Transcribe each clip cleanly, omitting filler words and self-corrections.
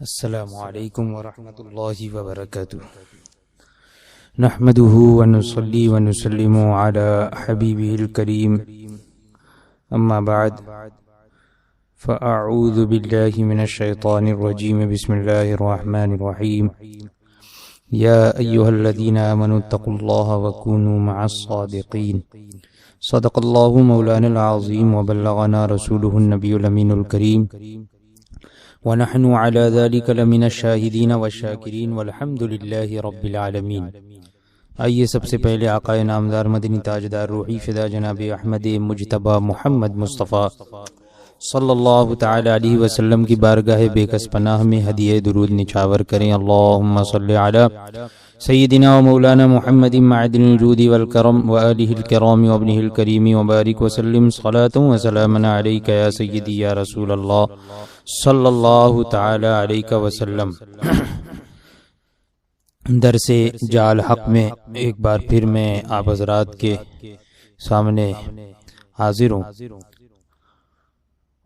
السلام علیکم ورحمۃ اللہ وبرکاتہ نحمده ونصلي ونسلم على حبیبه الکریم اما بعد فاعوذ باللہ من الشیطان الرجیم بسم اللہ الرحمن الرحیم یا ایہا الذین آمنوا اتقوا اللہ وکونوا مع الصادقین صدق اللہ مولانا العظیم وبلغنا رسولہ النبی الامین الکریم ونحن على ذلك لمن الشاہدین والشاکرین والحمد للہ رب العالمین۔ آئیے سب سے پہلے آقا نامدار مدنی تاجدار روحی فدا جناب احمد مجتبی محمد مصطفیٰ صلی اللہ تعالی علیہ وسلم کی بارگاہ بے کس پناہ میں ہدیہ درود نچھاور کریں۔ اللہم صلی علی سیدنا و مولانا محمد معدن الجود والکرم وآلہ الکرام وابنہ الکریم وبارک وسلم صلاة و سلاما علیک یا سیدی یا رسول اللہ صلی اللہ تعالی علیہ وسلم۔ درس جال حق میں ایک بار پھر میں آپ حضرات کے سامنے حاضر ہوں،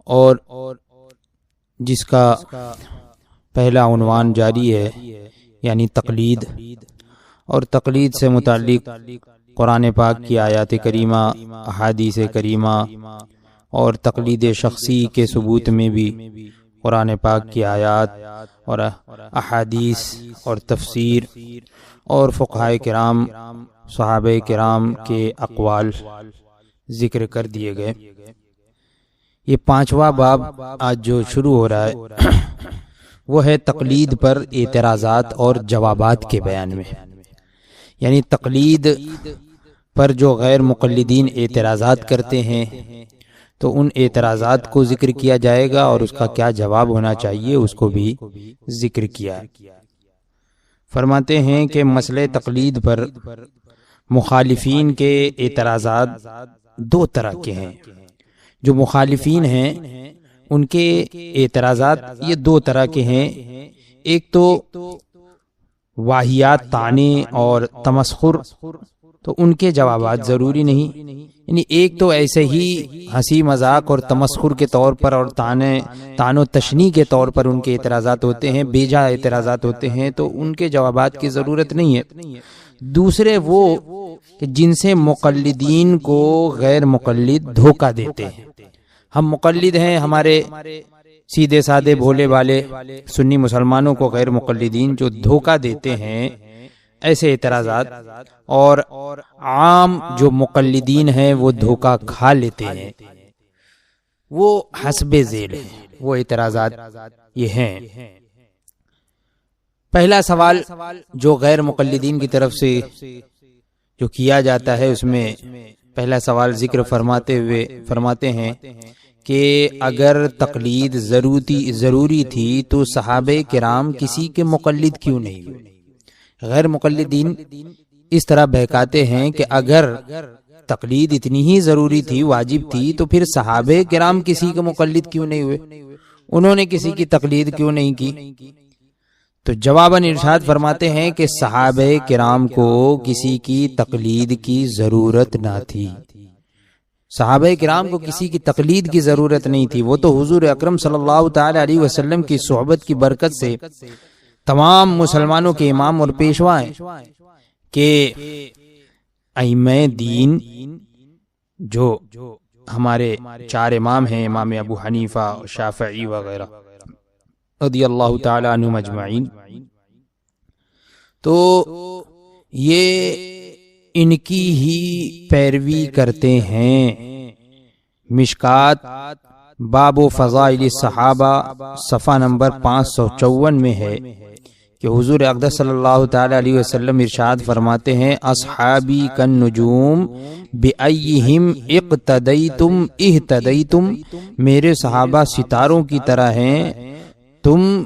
اور جس کا پہلا عنوان جاری ہے یعنی تقلید، اور تقلید سے متعلق قرآن پاک کی آیات کریمہ، احادیث کریمہ اور تقلید شخصی کے ثبوت میں بھی قرآن پاک کی آیات اور احادیث اور تفسیر اور فقہائے کرام صحابہ کرام کے اقوال ذکر کر دیے گئے۔ یہ پانچواں باب آج جو شروع ہو رہا ہے وہ ہے تقلید پر اعتراضات اور جوابات کے بیان میں، یعنی تقلید پر جو غیر مقلدین اعتراضات کرتے ہیں تو ان اعتراضات کو ذکر کیا جائے گا، اور اس کا کیا جواب ہونا چاہیے اس کو بھی ذکر کیا ہے۔ فرماتے ہیں کہ مسئلہ تقلید پر مخالفین کے اعتراضات دو طرح کے ہیں۔ جو مخالفین ہیں ان کے اعتراضات یہ دو طرح کے ہیں، ایک تو واہیات، طعنے اور تمسخر، تو ان کے جوابات ضروری نہیں، یعنی ایک تو ایسے ہی ہنسی مذاق اور تمسخر کے طور پر اور طعن و تشنیع کے طور پر ان کے اعتراضات ہوتے ہیں، بے جا اعتراضات ہوتے ہیں، تو ان کے جوابات کی ضرورت نہیں ہے۔ دوسرے وہ کہ جن سے مقلدین کو غیر مقلد دھوکہ دیتے ہیں۔ ہم مقلد ہیں، ہمارے سیدھے سادے بھولے والے سنی مسلمانوں کو غیر مقلدین جو دھوکہ دیتے ہیں، ایسے اعتراضات، اور عام جو مقلدین ہیں وہ دھوکہ کھا لیتے ہیں، وہ حسب ذیل ہیں، وہ اعتراضات یہ ہیں۔ پہلا سوال جو غیر مقلدین کی طرف سے جو کیا جاتا ہے، اس میں پہلا سوال ذکر فرماتے ہوئے فرماتے ہیں کہ اگر تقلید ضروری تھی تو صحابہ کرام کسی کے مقلد کیوں نہیں ہوئے؟ غیر مقلدین اس طرح بہکاتے ہیں کہ اگر تقلید اتنی ہی ضروری تھی، واجب تھی، تو پھر صحابہ کرام کسی کے مقلد کیوں نہیں ہوئے؟ انہوں نے کسی کی تقلید کیوں نہیں کی؟ تو جواباً ارشاد فرماتے ہیں کہ صحابہ کرام کو کسی کی تقلید کی ضرورت نہ تھی۔ صحابہ کرام کو کسی کی تقلید کی ضرورت نہیں تھی، وہ تو حضور اکرم صلی اللہ تعالی علیہ وسلم کی صحبت کی برکت سے تمام مسلمانوں کے امام اور پیشوا ہیں کہ ائمہ دین جو ہمارے چار امام ہیں، امام ابو حنیفہ، شافعی وغیرہ رضی اللہ تعالی عنہم اجمعین، تو یہ ان کی ہی پیروی کرتے ہیں۔ مشکات باب و فضائل الصحابہ صفحہ نمبر 554 میں ہے کہ حضور اقدس صلی اللہ تعالی علیہ وسلم ارشاد فرماتے ہیں، اصحابی کالنجوم بأیہم اقتدیتم اہتدیتم، میرے صحابہ ستاروں کی طرح ہیں، تم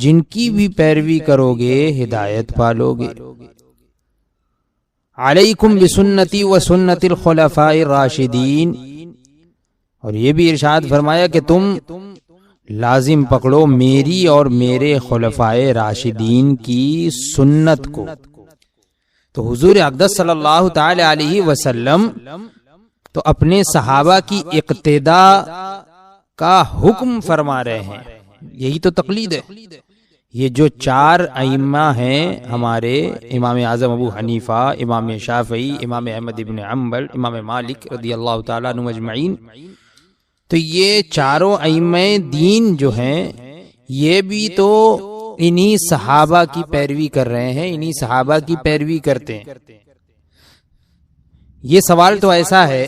جن کی بھی پیروی کرو گے ہدایت پالو گے۔ علیکم بسنتی و سنت الخلفاء الراشدین، اور یہ بھی ارشاد فرمایا کہ تم لازم پکڑو میری اور میرے خلفائے راشدین کی سنت کو۔ تو حضور اقدس صلی اللہ تعالی علیہ وسلم تو اپنے صحابہ کی اقتداء کا حکم فرما رہے ہیں، یہی تو تقلید ہے یہ جو چار ائمہ ہیں ہمارے، امام اعظم ابو حنیفہ، امام شافعی، امام احمد ابن حنبل، امام مالک رضی اللہ تعالیٰ عنہ اجمعین، تو یہ چاروں ائمہ دین جو ہیں یہ بھی تو انہی صحابہ کی پیروی کر رہے ہیں، انہی صحابہ کی پیروی کرتے ہیں۔ یہ سوال تو ایسا ہے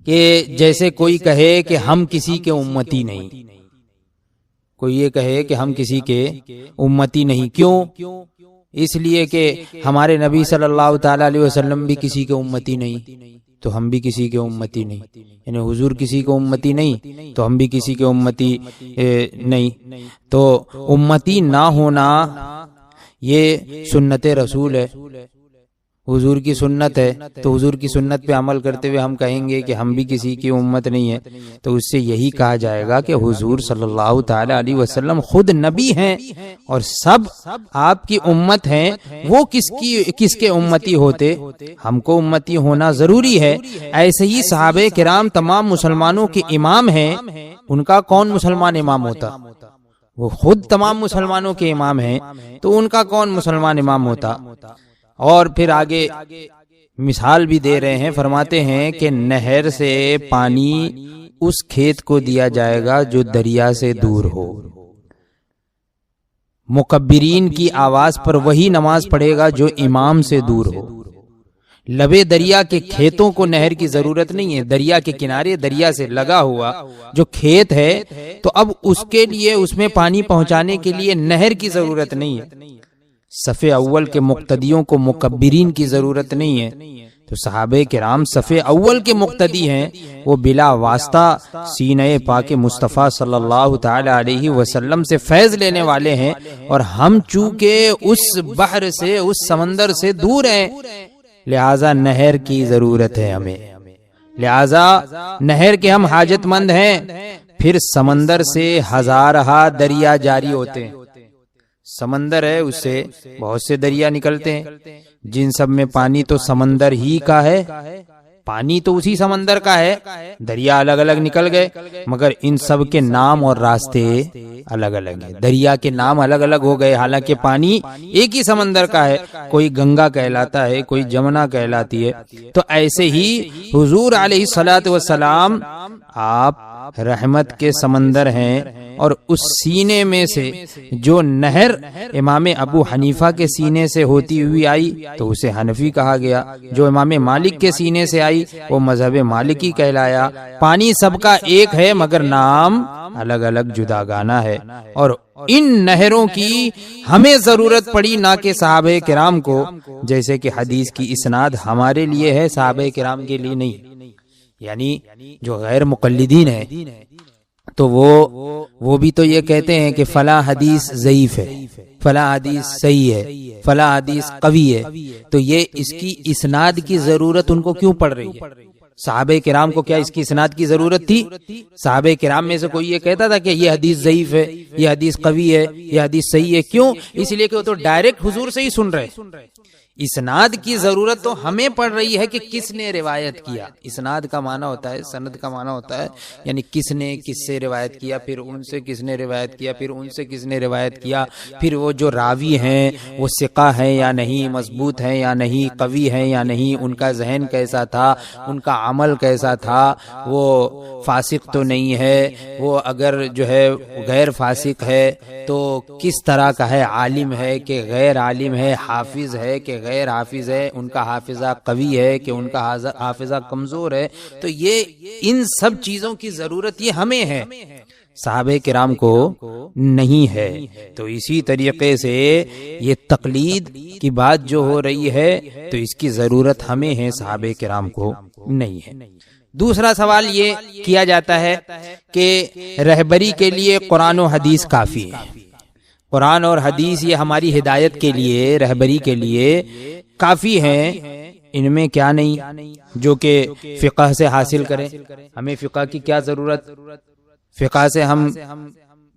کہ جیسے کوئی کہے کہ ہم کسی کے امتی نہیں، کوئی یہ کہے کہ ہم کسی کے امتی نہیں، کیوں؟ اس لیے کہ ہمارے نبی صلی اللہ تعالی علیہ وسلم بھی کسی کے امتی نہیں، تو ہم بھی کسی کے امتی نہیں، یعنی حضور کسی کے امتی نہیں تو ہم بھی کسی کے امتی نہیں۔ تو امتی نہ ہونا یہ سنت رسول ہے، حضور کی سنت ہے، تو حضور کی سنت پہ عمل کرتے ہوئے ہم کہیں گے کہ ہم بھی کسی کی امت نہیں ہے، تو اس سے یہی کہا جائے گا کہ حضور صلی اللہ تعالی علیہ وسلم خود نبی ہیں اور سب آپ کی امت ہیں، وہ کس کے امتی ہوتے؟ ہم کو امتی ہونا ضروری ہے۔ ایسے ہی صحابہ کرام تمام مسلمانوں کے امام ہیں، ان کا کون مسلمان امام ہوتا؟ وہ خود تمام مسلمانوں کے امام ہیں، تو ان کا کون مسلمان امام ہوتا؟ اور پھر آگے مثال بھی دے رہے ہیں، فرماتے ہیں کہ نہر سے پانی اس کھیت کو دیا جائے گا جو دریا سے دور ہو، مکبرین کی آواز پر وہی نماز پڑھے گا جو امام سے دور ہو۔ لبے دریا کے کھیتوں کو نہر کی ضرورت نہیں ہے، دریا کے کنارے دریا سے لگا ہوا جو کھیت ہے تو اب اس کے لیے اس میں پانی پہنچانے کے لیے نہر کی ضرورت نہیں ہے، صف اول کے مقتدیوں کو مکبرین کی ضرورت نہیں ہے۔ تو صحابہ کرام صف اول کے مقتدی ہیں، وہ بلا واسطہ سینہ پاک مصطفیٰ صلی اللہ تعالی علیہ وسلم سے فیض لینے والے ہیں، اور ہم چونکہ اس بحر سے، اس سمندر سے دور ہیں، لہذا نہر کی ضرورت ہے ہمیں، لہذا نہر کے ہم حاجت مند ہیں۔ پھر سمندر سے ہزارہا دریا جاری ہوتے ہیں، سمندر ہے اس سے بہت سے دریا نکلتے ہیں، جن سب میں پانی تو سمندر ہی کا ہے، پانی تو اسی سمندر کا ہے، دریا الگ الگ نکل گئے مگر ان سب کے نام اور راستے الگ الگ ہیں، دریا کے نام الگ الگ ہو گئے، حالانکہ پانی ایک ہی سمندر کا ہے، کوئی گنگا کہلاتا ہے، کوئی جمنا کہلاتی ہے۔ تو ایسے ہی حضور علیہ الصلوۃ والسلام آپ رحمت کے سمندر ہیں، اور اس سینے میں سے جو نہر امام ابو حنیفہ کے سینے سے ہوتی ہوئی آئی تو اسے حنفی کہا گیا، جو امام مالک کے سینے سے آئی وہ مذہب مالکی کہلایا۔ پانی سب کا ایک ہے مگر نام الگ الگ جدا گانا ہے، اور ان نہروں کی ہمیں ضرورت پڑی نہ کہ صحابہ کرام کو، جیسے کہ حدیث کی اسناد ہمارے لیے ہے، صحابہ کرام کے لیے نہیں۔ یعنی جو غیر مقلدین ہیں تو وہ بھی تو یہ کہتے ہیں کہ فلاں حدیث ضعیف ہے، فلاں حدیث صحیح ہے، فلاں حدیث قوی ہے، تو یہ اس کی اسناد کی ضرورت ان کو کیوں پڑ رہی ہے؟ صحابہ کرام کو کیا اس کی اسناد کی ضرورت تھی؟ صحابہ کرام میں سے کوئی یہ کہتا تھا کہ یہ حدیث ضعیف ہے، یہ حدیث قوی ہے، یہ حدیث صحیح ہے؟ کیوں؟ اس لیے کہ وہ تو ڈائریکٹ حضور سے ہی سن رہے۔ اسناد کی ضرورت تو ہمیں پڑ رہی ہے کہ کس نے روایت کیا۔ اسناد کا معنی ہوتا ہے، سند کا معنی ہوتا ہے یعنی کس نے کس سے روایت کیا، پھر ان سے کس نے روایت کیا، پھر ان سے کس نے روایت کیا، پھر وہ جو راوی ہیں وہ ثقہ ہیں یا نہیں، مضبوط ہیں یا نہیں، قوی ہیں یا نہیں، ان کا ذہن کیسا تھا، ان کا عمل کیسا تھا، وہ فاسق تو نہیں ہے، وہ اگر جو ہے غیر فاسق ہے تو کس طرح کا ہے، عالم ہے کہ غیر عالم ہے، حافظ ہے کہ غیر حافظ ہے، ان کا حافظہ قوی ہے کہ ان کا حافظہ کمزور ہے۔ تو یہ ان سب چیزوں کی ضرورت یہ ہمیں ہے، صحابہ کرام کو نہیں ہے۔ تو اسی طریقے سے یہ تقلید کی بات جو ہو رہی ہے تو اس کی ضرورت ہمیں ہے، صحابہ کرام کو نہیں ہے۔ دوسرا سوال یہ کیا جاتا ہے کہ رہبری کے لیے قرآن و حدیث کافی ہے، قرآن اور حدیث یہ ہماری ہدایت کے لیے، رہبری کے لیے کافی ہیں، ان میں کیا نہیں جو کہ فقہ سے حاصل کریں؟ ہمیں فقہ کی کیا ضرورت؟ فقہ سے ہم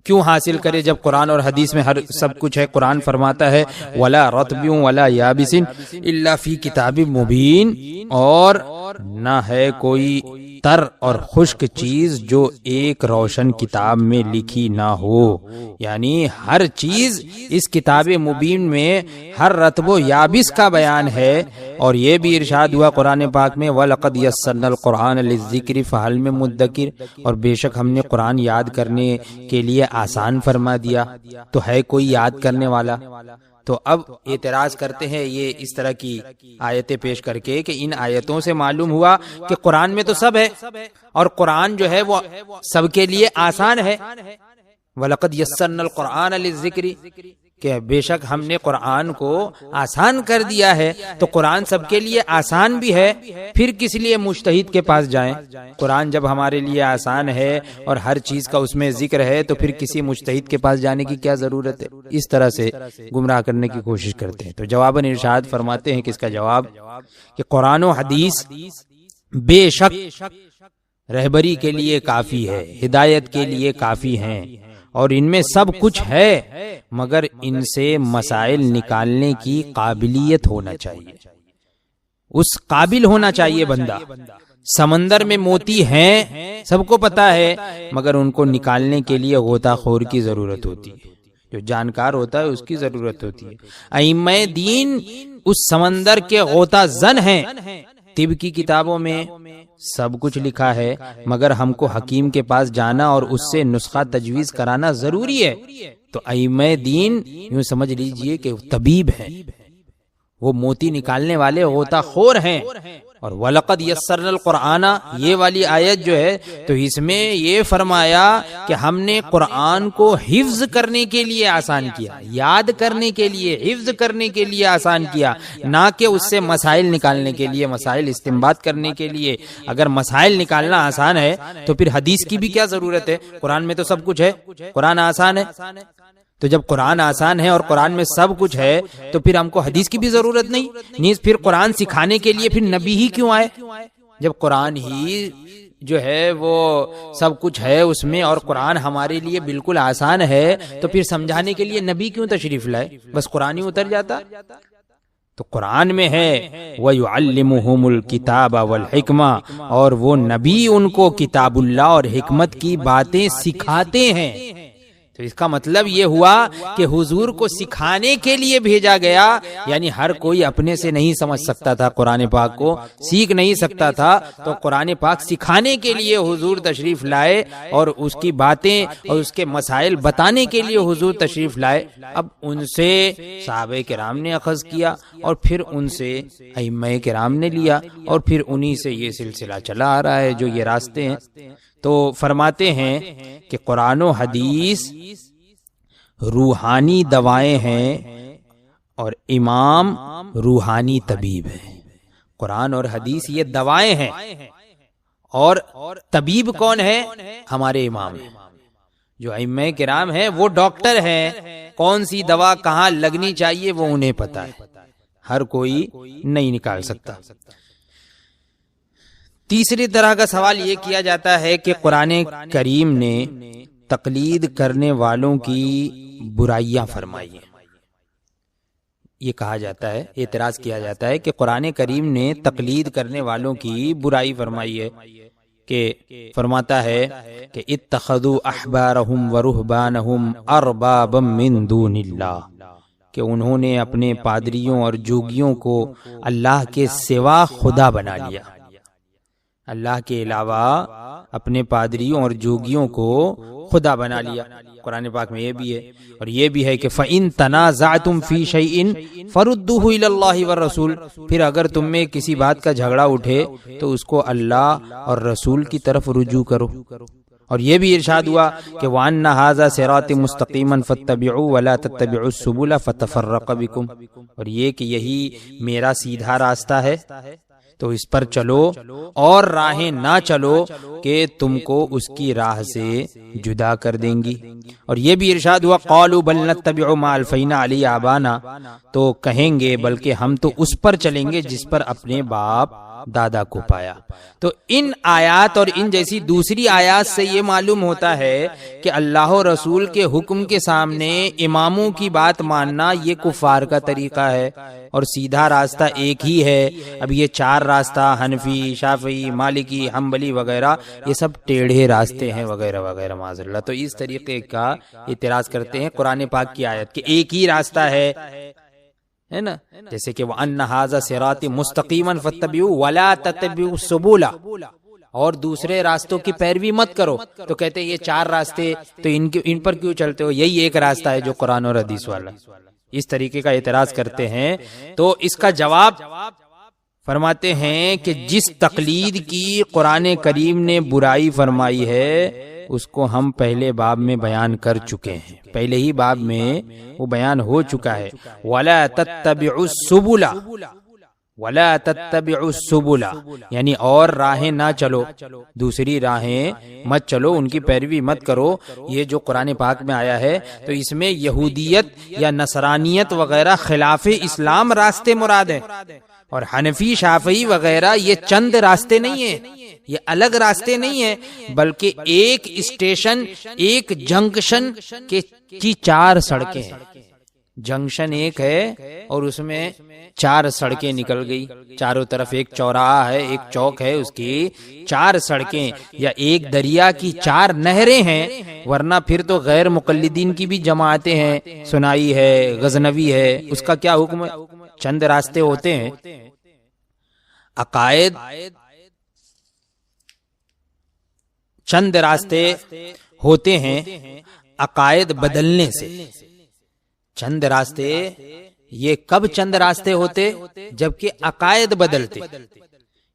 کیوں حاصل کریں جب قرآن اور حدیث میں ہر سب کچھ ہے؟ قرآن فرماتا ہے وَلَا رَطْبٍ وَلَا يَابِسٍ إِلَّا فِي كِتَابٍ مُبِينٍ، اور نہ ہے کوئی تر اور خشک چیز جو ایک روشن کتاب میں لکھی نہ ہو، یعنی ہر چیز اس کتاب مبین میں ہر رطب و یابس کا بیان ہے۔ اور یہ بھی ارشاد ہوا قرآن پاک میں وَلَقَدْ يَسَّرْنَا الْقُرْآنَ لِلذِّكْرِ فَهَلْ مِن مُدَّكِرٍ، اور بے شک ہم نے قرآن یاد کرنے کے لیے آسان فرما دیا، تو ہے کوئی یاد کرنے والا؟ تو اب اعتراض کرتے ہیں یہ اس طرح کی آیتیں پیش کر کے کہ ان آیتوں سے معلوم ہوا کہ قرآن میں تو سب ہے، اور قرآن جو ہے وہ سب کے لیے آسان ہے۔ وَلَقَدْ يَسَّرْنَا الْقُرْآنَ لِلذِّكْرِ، کہ بے شک ہم نے قرآن کو آسان کر دیا ہے، تو قرآن سب کے لیے آسان بھی ہے، پھر کس لیے مجتہد کے پاس جائیں؟ قرآن جب ہمارے لیے آسان ہے اور ہر چیز کا اس میں ذکر ہے، تو پھر کسی مجتہد کے پاس جانے کی کیا ضرورت ہے؟ اس طرح سے گمراہ کرنے کی کوشش کرتے ہیں۔ تو جواباً ارشاد فرماتے ہیں کہ اس کا جواب کہ قرآن و حدیث بے شک رہبری کے لیے کافی ہے، ہدایت کے لیے کافی ہیں، اور ان میں سب کچھ ہے، مگر ان سے مسائل نکالنے کی قابلیت ہونا چاہیے، اس قابل ہونا چاہیے بندہ۔ سمندر میں موتی ہیں، سب کو پتا ہے، مگر ان کو نکالنے کے لیے غوطہ خور کی ضرورت ہوتی ہے، جو جانکار ہوتا ہے اس کی ضرورت ہوتی ہے۔ ائمہ دین اس سمندر کے غوطہ زن ہیں۔ طب کی کتابوں میں سب کچھ لکھا ہے، مگر ہم کو حکیم کے پاس جانا اور اس سے نسخہ تجویز کرانا ضروری ہے۔ تو ائمہ دین یوں سمجھ لیجئے کہ طبیب ہیں، وہ موتی نکالنے والے غوطہ خور ہیں۔ اور وَلَقَدْ يَسَّرْنَا الْقُرْآنَ، یہ والی آیت جو ہے تو اس میں یہ فرمایا کہ ہم نے قرآن کو حفظ کرنے کے لیے آسان کیا، یاد کرنے کے لیے، حفظ کرنے کے لیے آسان کیا، نہ کہ اس سے مسائل نکالنے کے لیے، مسائل استنباط کرنے کے لیے۔ اگر مسائل نکالنا آسان ہے تو پھر حدیث کی بھی کیا ضرورت ہے؟ قرآن میں تو سب کچھ ہے، قرآن آسان ہے۔ تو جب قرآن آسان ہے اور قرآن میں سب کچھ ہے تو پھر ہم کو حدیث کی بھی ضرورت نہیں، نیز پھر قرآن سکھانے کے لیے پھر نبی ہی کیوں آئے؟ جب قرآن ہی جو ہے وہ سب کچھ ہے اس میں، اور قرآن ہمارے لیے بالکل آسان ہے، تو پھر سمجھانے کے لیے نبی کیوں تشریف لائے؟ بس قرآن ہی اتر جاتا۔ تو قرآن میں ہے وَيُعَلِّمُهُمُ الْكِتَابَ وَالْحِكْمَةَ، اور وہ نبی ان کو کتاب اللہ اور حکمت کی باتیں سکھاتے ہیں۔ تو اس کا مطلب یہ ہوا کہ حضور کو سکھانے کے لیے بھیجا گیا، یعنی ہر کوئی اپنے سے نہیں سمجھ سکتا تھا، قرآن پاک کو سیکھ نہیں سکتا تھا، تو قرآن پاک سکھانے کے لیے حضور تشریف لائے، اور اس کی باتیں اور اس کے مسائل بتانے کے لیے حضور تشریف لائے۔ اب ان سے صحابہ کرام نے اخذ کیا، اور پھر ان سے ائمہ کرام نے لیا، اور پھر انہی سے یہ سلسلہ چلا آ رہا ہے جو یہ راستے ہیں۔ تو فرماتے ہیں کہ قرآن و حدیث روحانی دوائیں ہیں، اور امام روحانی طبیب ہے۔ قرآن اور حدیث یہ دوائیں ہیں، اور طبیب کون ہے؟ ہمارے امام ہیں۔ جو ائمہ کرام ہیں وہ ڈاکٹر ہیں، کون سی دوا کہاں لگنی چاہیے وہ انہیں پتا ہے، ہر کوئی نہیں نکال سکتا۔ تیسری طرح کا سوال یہ کیا جاتا ہے کہ قرآن کریم نے تقلید کرنے والوں کی برائیاں فرمائی ہیں۔ یہ کہا جاتا ہے، اعتراض کیا جاتا ہے کہ قرآن کریم نے تقلید کرنے والوں کی برائی فرمائی ہے، کہ فرماتا ہے کہ اتخذوا احبارهم ورهبانهم اربابا من دون اللہ، کہ انہوں نے اپنے پادریوں اور جوگیوں کو اللہ کے سوا خدا بنا لیا، اللہ کے علاوہ اپنے پادریوں اور جوگیوں کو خدا بنا لیا۔ قرآن پاک میں یہ بھی ہے، اور یہ بھی ہے کہ فَإِن تَنَازَعْتُمْ فِي شَيْءٍ فَرُدُّوهُ إِلَى اللَّهِ وَالرَّسُولِ، پھر اگر تم میں کسی بات کا جھگڑا اٹھے تو اس کو اللہ اور رسول کی طرف رجوع کرو۔ اور یہ بھی ارشاد ہوا کہ وَأَنَّ هَذَا صِرَاطِ مُسْتَقِيمًا فَاتَّبِعُوهُ وَلَا تَتَّبِعُوا السُّبُلَ فَتَفَرَّقَ بِكُمْ، اور یہ کہ یہی میرا سیدھا راستہ ہے، تو اس پر چلو، اور راہیں نہ چلو کہ تم کو اس کی راہ سے جدا کر دیں گی۔ اور یہ بھی ارشاد ہوا قالوا بل نتبع ما الفینا علی آبانا، تو کہیں گے بلکہ ہم تو اس پر چلیں گے جس پر اپنے باپ دادا کو پایا۔ تو ان آیات اور ان جیسی دوسری آیات سے یہ معلوم ہوتا ہے کہ اللہ و رسول کے حکم کے سامنے اماموں کی بات ماننا یہ کفار کا طریقہ ہے، اور سیدھا راستہ ایک ہی ہے۔ اب یہ چار راستہ حنفی، شافعی، مالکی، حنبلی وغیرہ یہ سب ٹیڑھے راستے ہیں وغیرہ وغیرہ معاذ اللہ۔ تو اس طریقے کا اعتراض کرتے ہیں قرآن پاک کی آیت کہ ایک ہی راستہ ہے نا، جیسے کہ وَأَنَّ هَذَا صِرَاطِ مُسْتَقِيمًا فَاتَّبِعُوهُ وَلَا تَتَّبِعُوا السُّبُلَ، اور دوسرے راستوں کی پیروی مت کرو۔ تو کہتے ہیں یہ چار راستے، تو ان پر کیوں چلتے ہو؟ یہی ایک راستہ ہے جو قرآن اور حدیث والا۔ اس طریقے کا اعتراض کرتے ہیں۔ تو اس کا جواب فرماتے ہیں کہ جس تقلید کی قرآن کریم نے برائی فرمائی ہے اس کو ہم پہلے باب میں بیان کر چکے ہیں، پہلے ہی باب میں وہ بیان ہو چکا ہے۔ وَلَا تَتَّبِعُوا السُّبُلَ، وَلَا تَتَّبِعُوا السُّبُلَ یعنی اور راہیں نہ چلو، دوسری راہیں مت چلو، ان کی پیروی مت کرو۔ یہ جو قرآن پاک میں آیا ہے تو اس میں یہودیت یا نصرانیت وغیرہ خلاف اسلام راستے مراد ہیں، اور حنفی، شافعی وغیرہ یہ چند راستے نہیں ہیں، یہ الگ راستے نہیں ہیں، بلکہ ایک اسٹیشن، ایک جنکشن کی چار سڑکیں ہیں۔ جنکشن ایک ہے اور اس میں چار سڑکیں نکل گئی، چاروں طرف ایک چوراہا ہے، ایک چوک ہے، اس کی چار سڑکیں، یا ایک دریا کی چار نہریں ہیں۔ ورنہ پھر تو غیر مقلدین کی بھی جماعتیں ہیں، سنائی ہے، غزنوی ہے، اس کا کیا حکم ہے؟ چند راستے ہوتے ہیں۔ عقائد چند راستے ہوتے ہیں عقائد بدلنے سے۔ چند راستے، یہ کب چند راستے ہوتے؟ جبکہ عقائد بدلتے۔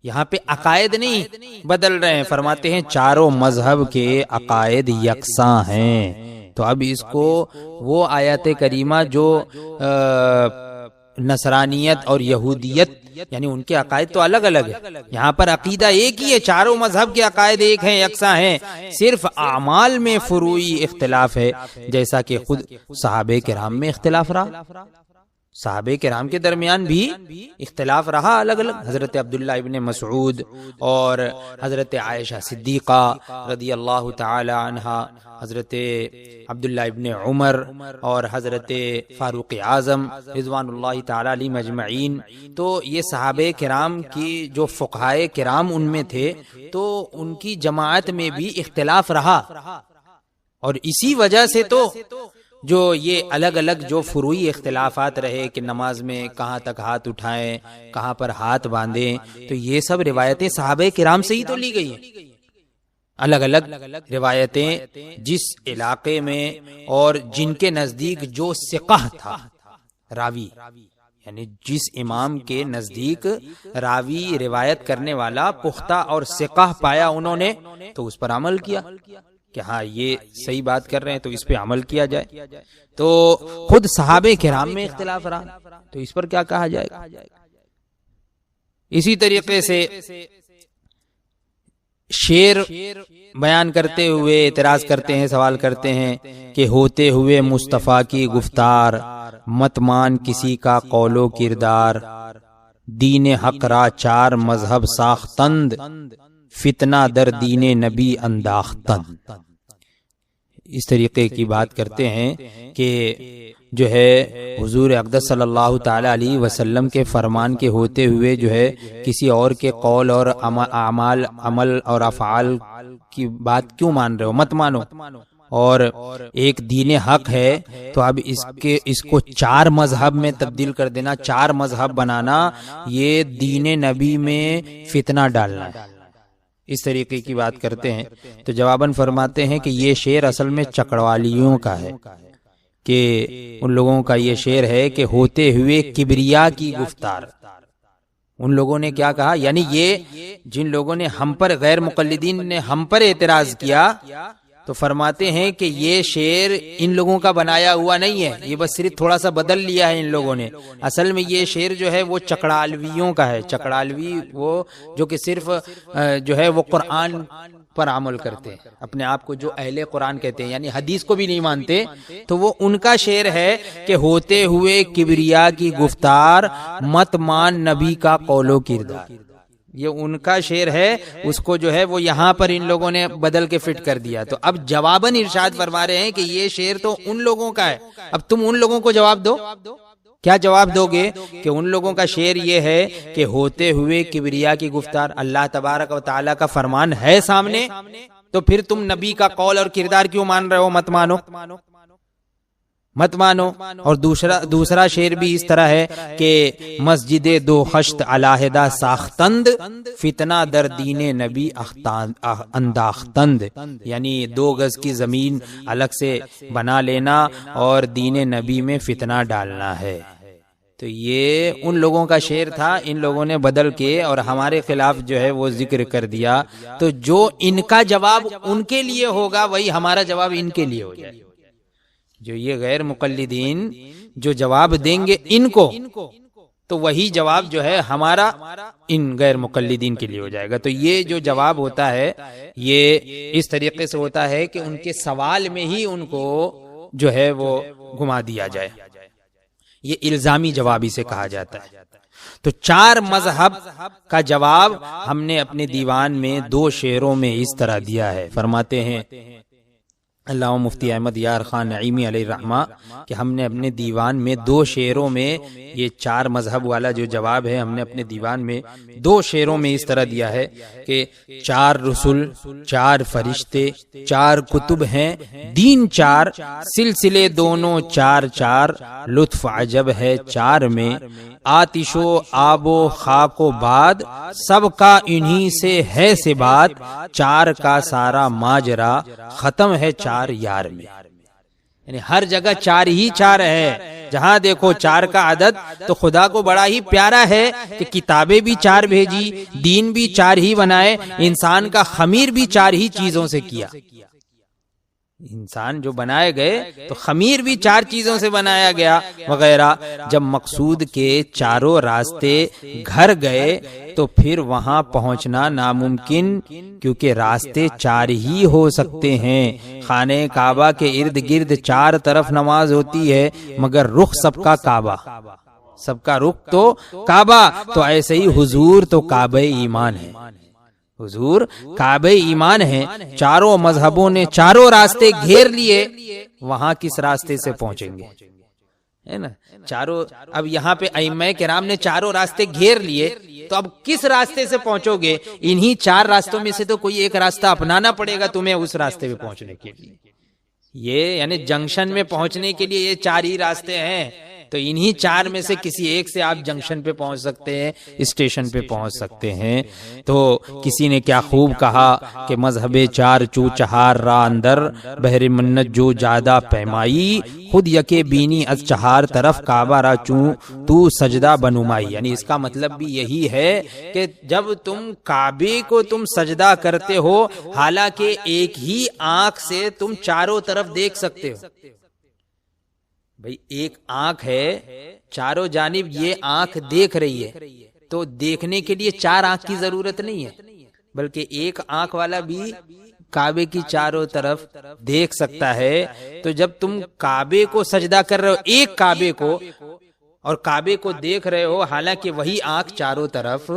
یہاں پہ عقائد نہیں بدل رہے ہیں، فرماتے ہیں چاروں مذہب کے عقائد یکساں ہیں۔ تو اب اس کو وہ آیات کریمہ جو نصرانیت اور یہودیت یعنی ان کے عقائد تو الگ الگ ہے، یہاں پر عقیدہ ایک ہی ہے، چاروں مذہب کے عقائد ایک ہیں، یکساں ہیں، صرف اعمال میں فروعی اختلاف ہے، جیسا کہ خود صحابہ کرام میں اختلاف رہا، صحابہ کرام کے درمیان بھی اختلاف رہا الگ الگ۔ حضرت عبداللہ ابن مسعود اور حضرت عائشہ صدیقہ رضی اللہ تعالی عنہا، حضرت عبداللہ ابن عمر اور حضرت فاروق اعظم رضوان اللہ تعالی علیہ مجمعین، تو یہ صحابہ کرام کی جو فقہائے کرام ان میں تھے، تو ان کی جماعت میں بھی اختلاف رہا، اور اسی وجہ سے تو جو یہ الگ الگ جو فروعی اختلافات رہے کہ نماز میں کہاں تک ہاتھ اٹھائیں، کہاں پر ہاتھ باندھیں، تو یہ سب روایتیں صحابہ کرام سے ہی تو لی گئی ہیں۔ الگ الگ روایتیں جس علاقے میں اور جن کے نزدیک جو ثقہ تھا راوی، یعنی جس امام کے نزدیک راوی روایت کرنے والا پختہ اور ثقہ پایا انہوں نے، تو اس پر عمل کیا کہ ہاں یہ صحیح بات کر رہے ہیں، تو اس پہ عمل کیا جائے۔ تو خود صحابہ کرام میں اختلاف رہا، تو اس پر کیا کہا جائے گا؟ اسی طریقے سے شعر بیان کرتے ہوئے اعتراض کرتے ہیں، سوال کرتے ہیں کہ ہوتے ہوئے مصطفیٰ کی گفتار، مت مان کسی کا قول و کردار، دین حق را چار مذہب ساختند، فتنہ در دین نبی انداختند۔ اس طریقے کی بات کرتے ہیں کہ جو ہے حضور اقدس صلی اللہ تعالی علیہ وسلم کے فرمان کے ہوتے ہوئے جو ہے کسی اور کے قول اور اعمال، عمل اور افعال کی بات کیوں مان رہے ہو؟ مت مانو۔ اور ایک دین حق ہے تو اب اس کو چار مذہب میں تبدیل کر دینا، چار مذہب بنانا، یہ دین نبی میں فتنہ ڈالنا ہے۔ اس طریقے کی بات کرتے ہیں تو جواباً فرماتے ہیں کہ یہ شعر اصل میں چکڑوالیوں کا ہے، کہ ان لوگوں کا یہ شعر ہے کہ ہوتے ہوئے کبریا کی گفتار۔ ان لوگوں نے کیا کہا؟ یعنی یہ جن لوگوں نے ہم پر، غیر مقلدین نے ہم پر اعتراض کیا، تو فرماتے ہیں کہ یہ شعر ان لوگوں کا بنایا ہوا نہیں ہے، یہ بس صرف تھوڑا سا بدل لیا ہے ان لوگوں نے۔ اصل میں یہ شعر جو ہے وہ چکڑالویوں کا ہے۔ چکڑالوی وہ جو کہ صرف جو ہے وہ قرآن پر عمل کرتے ہیں، اپنے آپ کو جو اہل قرآن کہتے ہیں، یعنی حدیث کو بھی نہیں مانتے، تو وہ ان کا شعر ہے کہ ہوتے ہوئے کبریا کی گفتار، مت مان نبی کا قول و کردار۔ یہ ان کا شعر ہے، اس کو جو ہے وہ یہاں پر ان لوگوں نے بدل کے فٹ کر دیا. تو اب جواباً ارشاد فرما رہے ہیں کہ یہ شعر تو ان لوگوں کا ہے، اب تم ان لوگوں کو جواب دو. کیا جواب دو گے؟ کہ ان لوگوں کا شعر یہ ہے کہ ہوتے ہوئے کبریا کی گفتار، اللہ تبارک و تعالیٰ کا فرمان ہے سامنے، تو پھر تم نبی کا قول اور کردار کیوں مان رہے ہو؟ مت مانو، مت مانو. اور دوسرا شعر بھی اس طرح ہے کہ مسجد دو خشت علیحدہ ساختند، فتنہ در دین نبی انداختند. یعنی 2 گز کی زمین الگ سے بنا لینا اور دین نبی میں فتنہ ڈالنا ہے. تو یہ ان لوگوں کا شعر تھا، ان لوگوں نے بدل کے اور ہمارے خلاف جو ہے وہ ذکر کر دیا. تو جو ان کا جواب ان کے لیے ہوگا وہی ہمارا جواب ان کے لیے ہو جائے. جو یہ غیر مقلدین جو جواب دیں گے ان کو، تو وہی جواب جو ہے ہمارا ان غیر مقلدین کے لیے ہو جائے گا. تو یہ جو جواب ہوتا ہے یہ اس طریقے سے ہوتا ہے کہ ان کے سوال میں ہی ان کو جو ہے وہ گھما دیا جائے. یہ الزامی جواب اسے کہا جاتا ہے. تو 4 مذہب کا جواب ہم نے اپنے دیوان میں 2 شعروں میں اس طرح دیا ہے. فرماتے ہیں علامہ مفتی احمد یار خان نعیمی علیہ الرحمہ کہ ہم نے اپنے دیوان میں 2 شعروں میں یہ 4 مذہب والا جو جواب ہے ہم نے اپنے دیوان میں 2 شعروں میں اس طرح دیا ہے کہ 4 رسول، 4 فرشتے، 4 کتب ہیں، دین 4، سلسلے دونوں 4 لطف عجب ہے 4 میں، آتش و آب و خاک و باد سب کا انہی سے ہے سے بات، 4 کا سارا ماجرا ختم ہے 4 یار میں. یعنی ہر جگہ 4 ہی 4 ہے، جہاں دیکھو 4 کا عدد. تو خدا کو بڑا ہی پیارا ہے کہ کتابیں بھی 4 بھیجی، دین بھی 4 ہی بنائے، انسان کا خمیر بھی 4 ہی چیزوں سے کیا. انسان جو بنائے گئے تو خمیر بھی 4 چیزوں سے بنایا گیا وغیرہ. جب مقصود کے چاروں راستے گھر گئے تو پھر وہاں پہنچنا ناممکن، کیونکہ راستے 4 ہی ہو سکتے ہیں. خانہ کعبہ کے ارد گرد 4 طرف نماز ہوتی ہے، مگر رخ سب کا کعبہ، سب کا رخ تو کعبہ. تو ایسے ہی حضور تو کعبہ ایمان ہے، حضور کعبہ ایمان ہے. 4 مذہبوں نے 4 راستے گھیر لیے، وہاں کس راستے سے پہنچیں گے؟ ہے نا 4. اب یہاں پہ ائمہ کرام نے 4 راستے گھیر لیے، تو اب کس راستے سے پہنچو گے؟ انہی 4 راستوں میں سے تو کوئی ایک راستہ اپنانا پڑے گا تمہیں اس راستے پہ پہنچنے کے لیے. یہ یعنی جنکشن میں پہنچنے کے لیے یہ 4 ہی راستے ہیں. تو انہی 4 میں سے کسی ایک سے آپ جنکشن پہ پہنچ سکتے ہیں، اسٹیشن پہ پہنچ سکتے ہیں. تو کسی نے کیا خوب کہا کہ مذہب 4 چو چہار را اندر، بہر منت جو جادہ پیمائی، خود یکے بینی از 4 طرف کعبہ را چوں تو سجدہ بنمائی. یعنی اس کا مطلب بھی یہی ہے کہ جب تم کعبے کو تم سجدہ کرتے ہو، حالانکہ ایک ہی آنکھ سے تم 4 طرف دیکھ سکتے ہو. بھئی ایک آنکھ ہے، چاروں جانب یہ آنکھ دیکھ رہی ہے، تو دیکھنے کے لیے 4 آنکھ کی ضرورت نہیں ہے، بلکہ ایک آنکھ والا بھی کعبے کی 4 طرف دیکھ سکتا ہے. تو جب تم کعبے کو سجدہ کر رہے ہو، ایک کعبے کو، اور کعبے کو دیکھ رہے ہو، حالانکہ وہی آنکھ 4 طرف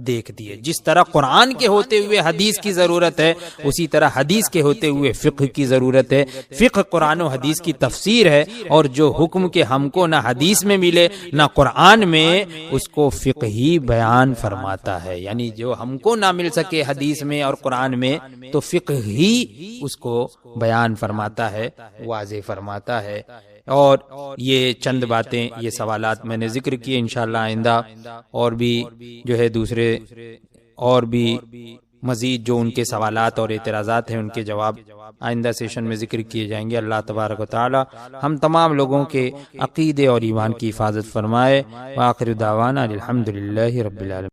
دیکھتی ہے. جس طرح قرآن کے ہوتے ہوئے حدیث کی ضرورت ہے، اسی طرح حدیث کے ہوتے ہوئے فقہ کی ضرورت ہے. فقہ قرآن و حدیث کی تفسیر ہے، اور جو حکم کے ہم کو نہ حدیث میں ملے نہ قرآن میں، اس کو فقہ ہی بیان فرماتا ہے. یعنی جو ہم کو نہ مل سکے حدیث میں اور قرآن میں، تو فقہ ہی اس کو بیان فرماتا ہے، واضح فرماتا ہے. اور یہ چند باتیں، یہ سوالات میں نے ذکر کیے. انشاءاللہ آئندہ اور بھی جو ہے دوسرے اور بھی مزید جو ان کے سوالات اور اعتراضات ہیں ان کے جواب آئندہ سیشن میں ذکر کیے جائیں گے. اللہ تبارک و تعالی ہم تمام لوگوں کے عقیدے اور ایمان کی حفاظت فرمائے. وآخر دعوانا الحمدللہ رب العالمین.